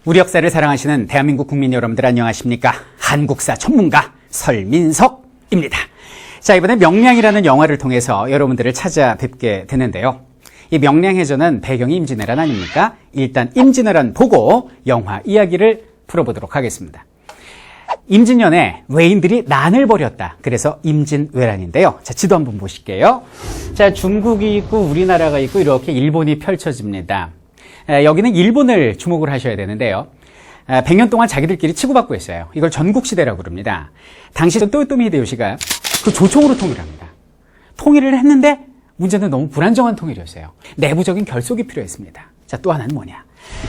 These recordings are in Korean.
우리 역사를 사랑하시는 대한민국 국민 여러분들 안녕하십니까? 한국사 전문가 설민석입니다. 자, 이번에 명량이라는 영화를 통해서 여러분들을 찾아뵙게 되는데요. 이 명량해전은 배경이 임진왜란 아닙니까? 일단 임진왜란 보고 영화 이야기를 풀어보도록 하겠습니다. 임진년에 외인들이 난을 벌였다. 그래서 임진왜란인데요. 자, 지도 한번 보실게요. 자, 중국이 있고 우리나라가 있고 이렇게 일본이 펼쳐집니다. 여기는 일본을 주목을 하셔야 되는데요. 100년 동안 자기들끼리 치고받고 있어요. 이걸 전국시대라고 그럽니다. 당시 또요토미 히데요시가 그 조총으로 통일합니다. 통일을 했는데 문제는 너무 불안정한 통일이었어요. 내부적인 결속이 필요했습니다. 자, 또 하나는 뭐냐?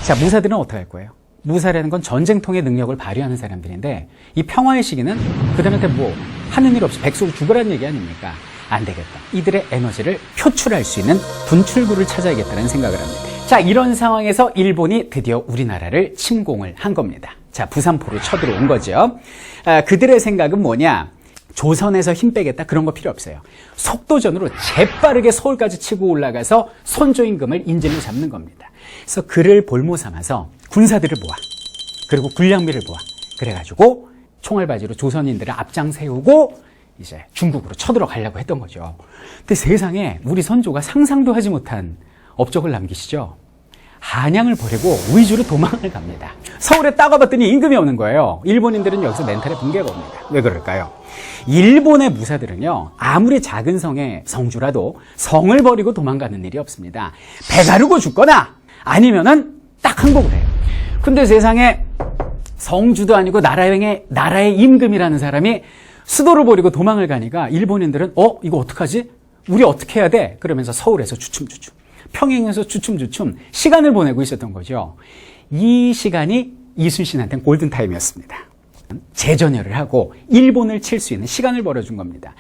자, 무사들은 어떻게 할 거예요? 무사라는 건 전쟁통의 능력을 발휘하는 사람들인데 이 평화의 시기는 그들한테 뭐 하는 일 없이 백성 죽으라는 얘기 아닙니까? 안 되겠다. 이들의 에너지를 표출할 수 있는 분출구를 찾아야겠다는 생각을 합니다. 자, 이런 상황에서 일본이 드디어 우리나라를 침공을 한 겁니다. 자, 부산포로 쳐들어온 거죠. 그들의 생각은 뭐냐? 조선에서 힘 빼겠다 그런 거 필요 없어요. 속도전으로 재빠르게 서울까지 치고 올라가서 선조임금을 인진을 잡는 겁니다. 그래서 그를 볼모 삼아서 군사들을 모아, 그리고 군량미를 모아, 그래가지고 총알바지로 조선인들을 앞장 세우고 이제 중국으로 쳐들어가려고 했던 거죠. 근데 세상에 우리 선조가 상상도 하지 못한 업적을 남기시죠. 한양을 버리고 위주로 도망을 갑니다. 서울에 딱 와봤더니 임금이 오는 거예요. 일본인들은 여기서 멘탈의 붕괴가 옵니다. 왜 그럴까요? 일본의 무사들은요, 아무리 작은 성의 성주라도 성을 버리고 도망가는 일이 없습니다. 배 가르고 죽거나 아니면은 딱 항복을 해요. 근데 세상에 성주도 아니고 나라의 임금이라는 사람이 수도를 버리고 도망을 가니까 일본인들은 이거 어떡하지? 우리 어떻게 해야 돼? 그러면서 서울에서 주춤주춤, 평양에서 주춤주춤 시간을 보내고 있었던 거죠. 이 시간이 이순신한테는 골든타임이었습니다. 재전열을 하고 일본을 칠 수 있는 시간을 벌어준 겁니다.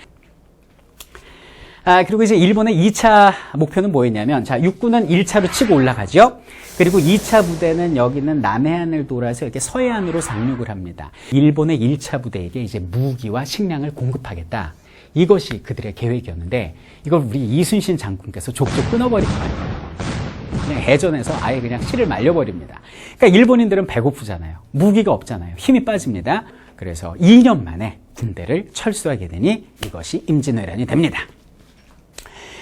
그리고 이제 일본의 2차 목표는 뭐였냐면, 자, 육군은 1차로 치고 올라가죠. 그리고 2차 부대는 여기는 남해안을 돌아서 이렇게 서해안으로 상륙을 합니다. 일본의 1차 부대에게 이제 무기와 식량을 공급하겠다. 이것이 그들의 계획이었는데, 이걸 우리 이순신 장군께서 족족 끊어버린 거예요. 그냥 해전에서 아예 그냥 실을 말려버립니다. 그러니까 일본인들은 배고프잖아요. 무기가 없잖아요. 힘이 빠집니다. 그래서 2년 만에 군대를 철수하게 되니 이것이 임진왜란이 됩니다.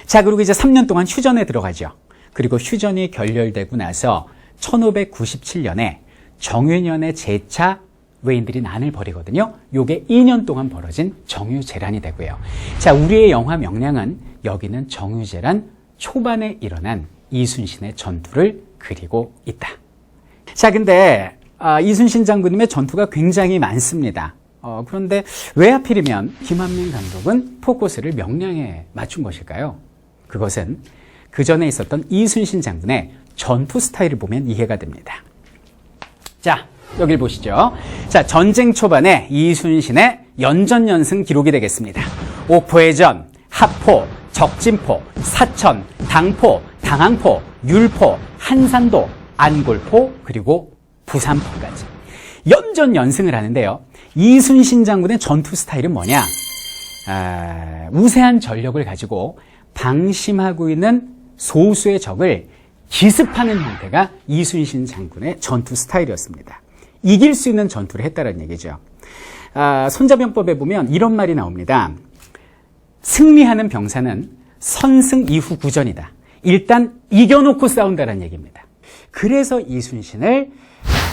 자, 그리고 이제 3년 동안 휴전에 들어가죠. 그리고 휴전이 결렬되고 나서 1597년에 정유년의 제차 외인들이 난을 벌이거든요. 요게 2년 동안 벌어진 정유재란이 되고요. 자, 우리의 영화 명량은 여기는 정유재란 초반에 일어난 이순신의 전투를 그리고 있다. 자, 근데 이순신 장군님의 전투가 굉장히 많습니다. 그런데 왜 하필이면 김한민 감독은 포커스를 명량에 맞춘 것일까요? 그것은 그 전에 있었던 이순신 장군의 전투 스타일을 보면 이해가 됩니다. 자, 여길 보시죠. 자, 전쟁 초반에 이순신의 연전연승 기록이 되겠습니다. 옥포해전, 합포, 적진포, 사천, 당포, 당항포, 율포, 한산도, 안골포, 그리고 부산포까지 연전연승을 하는데요. 이순신 장군의 전투 스타일은 뭐냐? 우세한 전력을 가지고 방심하고 있는 소수의 적을 기습하는 형태가 이순신 장군의 전투 스타일이었습니다. 이길 수 있는 전투를 했다는 얘기죠. 손자병법에 보면 이런 말이 나옵니다. 승리하는 병사는 선승 이후 구전이다. 일단 이겨놓고 싸운다는 얘기입니다. 그래서 이순신을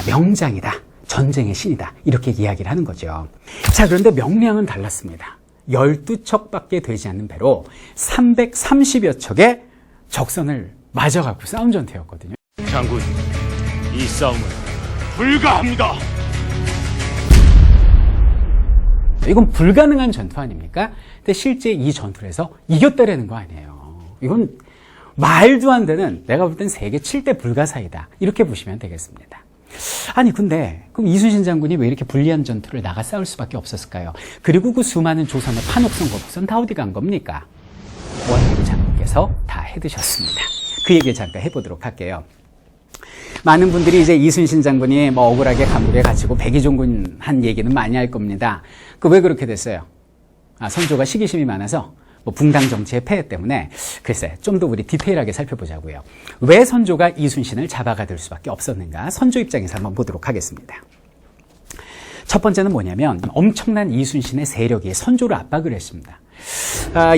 명장이다, 전쟁의 신이다, 이렇게 이야기를 하는 거죠. 자, 그런데 명량은 달랐습니다. 12척밖에 되지 않는 배로 330여 척의 적선을 맞아갖고 싸운 전투였거든요. 장군, 이 싸움은 불가합니다. 이건 불가능한 전투 아닙니까? 근데 실제 이 전투에서 이겼다라는 거 아니에요. 이건 말도 안 되는, 내가 볼 땐 세계 7대 불가사이다, 이렇게 보시면 되겠습니다. 아니, 근데 그럼 이순신 장군이 왜 이렇게 불리한 전투를 나가 싸울 수밖에 없었을까요? 그리고 그 수많은 조선의 판옥선, 거북선 다 어디 간 겁니까? 원희룡 장군께서 다 해드셨습니다. 그 얘기를 잠깐 해보도록 할게요. 많은 분들이 이제 이순신 장군이 뭐 억울하게 감옥에 갇히고 백의종군 한 얘기는 많이 할 겁니다. 그 왜 그렇게 됐어요? 선조가 시기심이 많아서 뭐 붕당 정치의 폐해 때문에 글쎄 좀 더 우리 디테일하게 살펴보자고요. 왜 선조가 이순신을 잡아가둘 수밖에 없었는가? 선조 입장에서 한번 보도록 하겠습니다. 첫 번째는 뭐냐면 엄청난 이순신의 세력이 선조를 압박을 했습니다.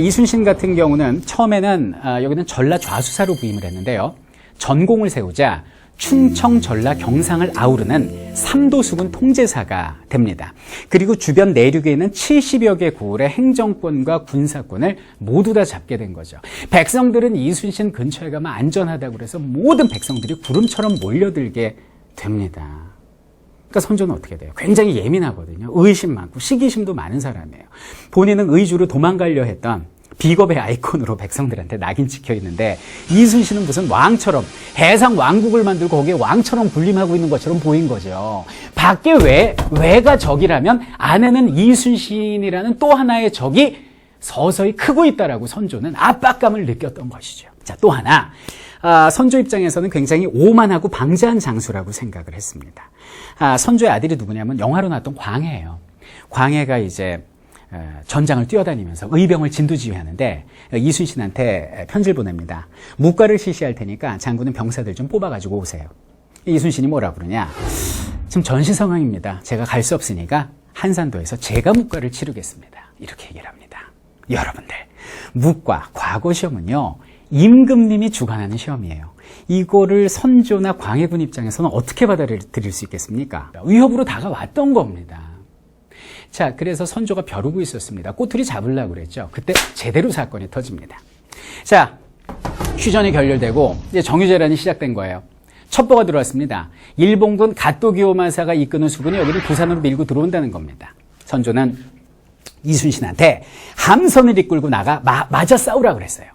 이순신 같은 경우는 처음에는 여기는 전라 좌수사로 부임을 했는데요. 전공을 세우자 충청, 전라, 경상을 아우르는 삼도수군 통제사가 됩니다. 그리고 주변 내륙에 있는 70여 개 구울의 행정권과 군사권을 모두 다 잡게 된 거죠. 백성들은 이순신 근처에 가면 안전하다고 그래서 모든 백성들이 구름처럼 몰려들게 됩니다. 그러니까 선조는 어떻게 돼요? 굉장히 예민하거든요. 의심 많고 시기심도 많은 사람이에요. 본인은 의주로 도망가려 했던 비겁의 아이콘으로 백성들한테 낙인 찍혀 있는데 이순신은 무슨 왕처럼 해상 왕국을 만들고 거기에 왕처럼 군림하고 있는 것처럼 보인 거죠. 밖에 외가 적이라면 안에는 이순신이라는 또 하나의 적이 서서히 크고 있다라고 선조는 압박감을 느꼈던 것이죠. 자, 또 하나. 선조 입장에서는 굉장히 오만하고 방자한 장수라고 생각을 했습니다. 선조의 아들이 누구냐면 영화로 나왔던 광해예요. 광해가 이제 전장을 뛰어다니면서 의병을 진두지휘하는데 이순신한테 편지를 보냅니다. 묵과를 실시할 테니까 장군은 병사들 좀 뽑아가지고 오세요. 이순신이 뭐라 그러냐? 지금 전시 상황입니다. 제가 갈 수 없으니까 한산도에서 제가 묵과를 치르겠습니다. 이렇게 얘기를 합니다. 여러분들, 묵과 과거 시험은요, 임금님이 주관하는 시험이에요. 이거를 선조나 광해군 입장에서는 어떻게 받아들일 수 있겠습니까? 위협으로 다가왔던 겁니다. 자, 그래서 선조가 벼르고 있었습니다. 꼬투리 잡으려고 그랬죠. 그때 제대로 사건이 터집니다. 자, 휴전이 결렬되고 이제 정유재란이 시작된 거예요. 첩보가 들어왔습니다. 일본군 갓도기요마사가 이끄는 수군이 여기를 부산으로 밀고 들어온다는 겁니다. 선조는 이순신한테 함선을 이끌고 나가 맞아 싸우라고 그랬어요.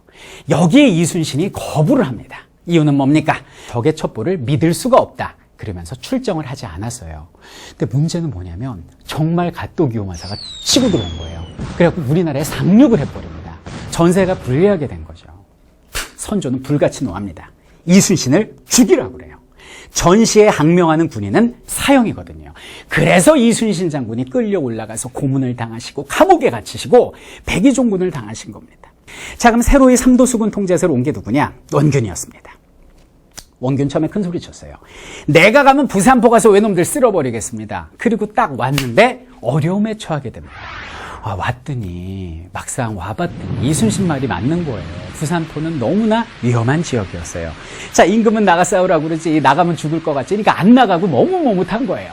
여기에 이순신이 거부를 합니다. 이유는 뭡니까? 적의 첩보를 믿을 수가 없다. 그러면서 출정을 하지 않았어요. 근데 문제는 뭐냐면 정말 갓도기요마사가 치고 들어온 거예요. 그래갖고 우리나라에 상륙을 해버립니다. 전세가 불리하게 된 거죠. 선조는 불같이 노합니다. 이순신을 죽이라고 그래요. 전시에 항명하는 군인은 사형이거든요. 그래서 이순신 장군이 끌려 올라가서 고문을 당하시고 감옥에 갇히시고 백의종군을 당하신 겁니다. 자, 그럼 새로이 삼도수군 통제사로 온 게 누구냐? 원균이었습니다. 원균 처음에 큰 소리 쳤어요. 내가 가면 부산포 가서 외놈들 쓸어버리겠습니다. 그리고 딱 왔는데 어려움에 처하게 됩니다. 왔더니 막상 와봤더니 이순신 말이 맞는 거예요. 부산포는 너무나 위험한 지역이었어요. 자, 임금은 나가 싸우라고 그러지 나가면 죽을 것 같지. 그러니까 안 나가고 머뭇머뭇한 거예요.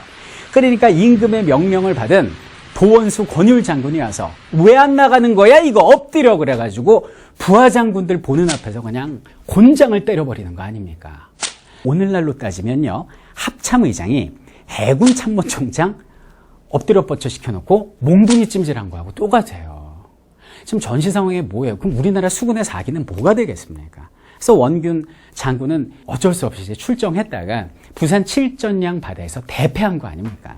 그러니까 임금의 명령을 받은 도원수 권율 장군이 와서 왜 안 나가는 거야? 이거 엎드려 그래가지고 부하 장군들 보는 앞에서 그냥 곤장을 때려버리는 거 아닙니까? 오늘날로 따지면요, 합참의장이 해군 참모총장 엎드려 뻗쳐 시켜놓고 몽둥이 찜질한 거하고 똑같아요. 지금 전시 상황에 뭐예요? 그럼 우리나라 수군의 사기는 뭐가 되겠습니까? 그래서 원균 장군은 어쩔 수 없이 이제 출정했다가 부산 칠전량 바다에서 대패한 거 아닙니까?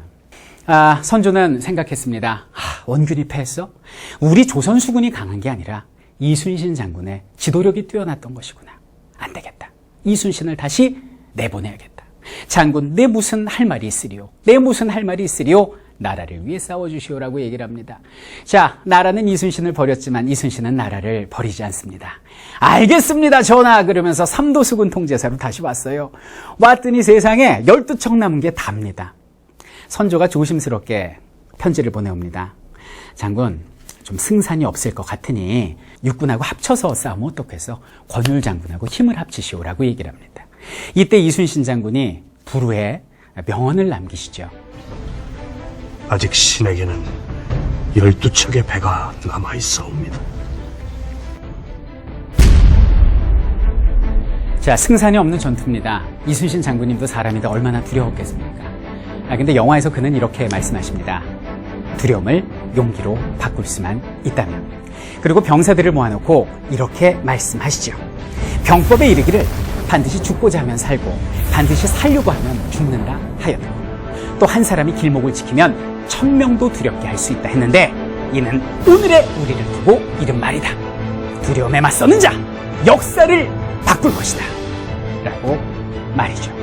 선조는 생각했습니다. 원균이 패했어? 우리 조선 수군이 강한 게 아니라 이순신 장군의 지도력이 뛰어났던 것이구나. 안 되겠다. 이순신을 다시 내보내야겠다. 장군, 내 무슨 할 말이 있으리요? 내 무슨 할 말이 있으리요? 나라를 위해 싸워주시오라고 얘기를 합니다. 자, 나라는 이순신을 버렸지만 이순신은 나라를 버리지 않습니다. 알겠습니다, 전하. 그러면서 삼도수군 통제사로 다시 왔어요. 왔더니 세상에 12척 남은 게 답니다. 선조가 조심스럽게 편지를 보내옵니다. 장군, 좀 승산이 없을 것 같으니 육군하고 합쳐서 싸우면 어떻겠어? 권율 장군하고 힘을 합치시오라고 얘기를 합니다. 이때 이순신 장군이 불후에 명언을 남기시죠. 아직 신에게는 12척의 배가 남아있사옵니다. 자, 승산이 없는 전투입니다. 이순신 장군님도 사람인데 얼마나 두려웠겠습니까? 근데 영화에서 그는 이렇게 말씀하십니다. 두려움을 용기로 바꿀 수만 있다면. 그리고 병사들을 모아놓고 이렇게 말씀하시죠. 병법에 이르기를 반드시 죽고자 하면 살고 반드시 살려고 하면 죽는다 하여도 또 한 사람이 길목을 지키면 1000명도 두렵게 할 수 있다 했는데 이는 오늘의 우리를 두고 이른 말이다. 두려움에 맞서는 자 역사를 바꿀 것이다 라고 말이죠.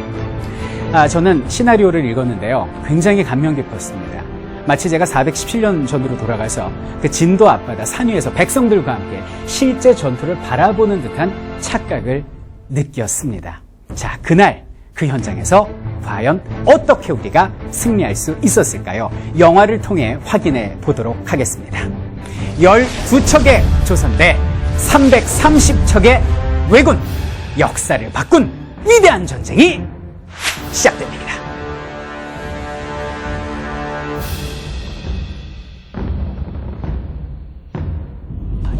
저는 시나리오를 읽었는데요, 굉장히 감명 깊었습니다. 마치 제가 417년 전으로 돌아가서 그 진도 앞바다 산 위에서 백성들과 함께 실제 전투를 바라보는 듯한 착각을 느꼈습니다. 자, 그날 그 현장에서 과연 어떻게 우리가 승리할 수 있었을까요? 영화를 통해 확인해 보도록 하겠습니다. 12척의 조선대, 330척의 왜군, 역사를 바꾼 위대한 전쟁이 시작됩니다.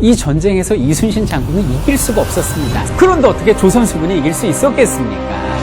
이 전쟁에서 이순신 장군은 이길 수가 없었습니다. 그런데 어떻게 조선수군이 이길 수 있었겠습니까?